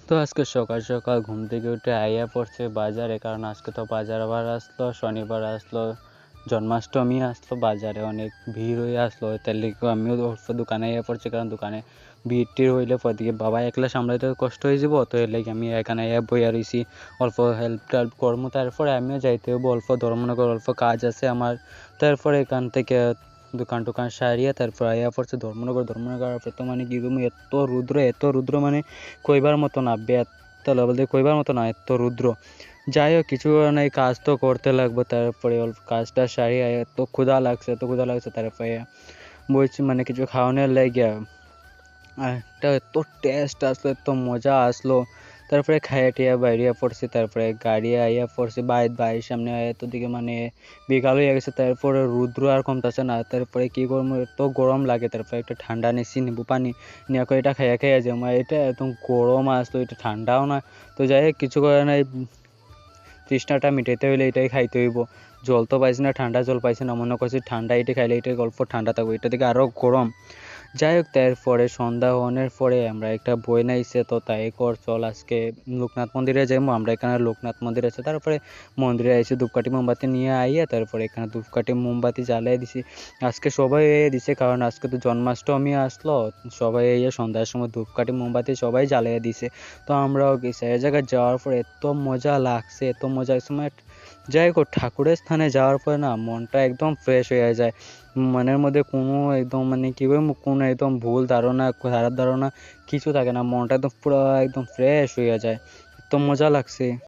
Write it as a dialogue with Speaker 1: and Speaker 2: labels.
Speaker 1: তো আজকে সকাল সকাল ঘুম থেকে উঠে আইয়া পড়ছে বাজারে, কারণ আজকে তো বাজার আবার আসলো, শনিবার আসলো, জন্মাষ্টমী আসলো, বাজারে অনেক ভিড় হয়ে আসলো। তার লিগে আমিও অল্প দোকানে আইয়া পড়ছি, কারণ দোকানে ভিড় টিড় হইলে পরদিকে বাবা একলা সামলাইতে কষ্ট হয়ে যাব। তো এর লাগে আমি এখানে আইয়া বইয়া রইছি, অল্প হেল্প টেল্প করবো। তারপরে আমিও যাইতে হবো, অল্প ধর্মনগর অল্প কাজ আছে আমার। তারপরে এখান থেকে দোকান টোকান সারিয়ে তারপর আইয়া পড়ছে ধর্মনগর। তো মানে কি তুমি এত রুদ্র মানে কইবার মতো না, বেতাল বলতে কইবার মতো না, এত রুদ্র। যাই হোক, কিছু নাই, কাজ তো করতে লাগবে। তারপরে অল্প কাজটা সারিয়ে এত ক্ষুধা লাগছে তারপরে বলছি মানে কিছু খাওয়ানোর লাগিয়া। এটা এত টেস্ট আসলো, এত মজা আসলো। তারপরে খাইয়া টিয়া বাইরিয়া পড়ছি, তারপরে গাড়ি আইয়া পড়ছি বাড়ির সামনে এত দিকে মানে বিকাল হয়ে গেছে। তারপরে রুদ্র আর কমতেছে না। তারপরে কি করবো, এত গরম লাগে। তারপরে একটা ঠান্ডা নিচ্ছি, নিম্বু পানি নিয়ে এটা খাইয়া যে আমার এটা একদম গরম আসলো, এটা ঠান্ডাও না। তো যাই হোক, কিছু করে নাই, তৃষ্ণাটা মিটাইতে হইলে এটাই খাইতে হইব। জল তো পাইছি না, ঠান্ডা জল পাইছি না, মনে করছি ঠান্ডা এটা খাইলে এটা গল্প ঠান্ডা থাকবে, এটা থেকে আরও গরম। যাই হোক, তারপরে সন্ধ্যা হওয়ার পরে আমরা একটা বই নাইছে, তো তাই কর চল আজকে লোকনাথ মন্দিরে যাইবো। আমরা এখানে লোকনাথ মন্দির আছে, তারপরে মন্দিরে আইসি, ধূপকাঠি মোমবাতি নিয়ে আইয়া তারপরে এখানে ধূপকাঠি মোমবাতি জ্বালিয়ে দিছি। আজকে সবাই দিছে, কারণ আজকে তো জন্মাষ্টমী আসলো। সবাই সন্ধ্যার সময় ধূপকাঠি মোমবাতি সবাই জ্বালিয়ে দিছে। তো আমরাও গেছি। এই জায়গায় যাওয়ার পর এত মজা লাগছে, এত মজা সময়। যাই হোক, ঠাকুরের স্থানে যাওয়ার পরে না মনটা একদম ফ্রেশ হয়ে যায়। মনের মধ্যে কোনো একদম মানে কী বলবো, কোনো একদম ভুল ধারণা, খারাপ ধারণা কিছু থাকে না। মনটা একদম পুরো একদম ফ্রেশ হয়ে যায়। এত মজা লাগছে।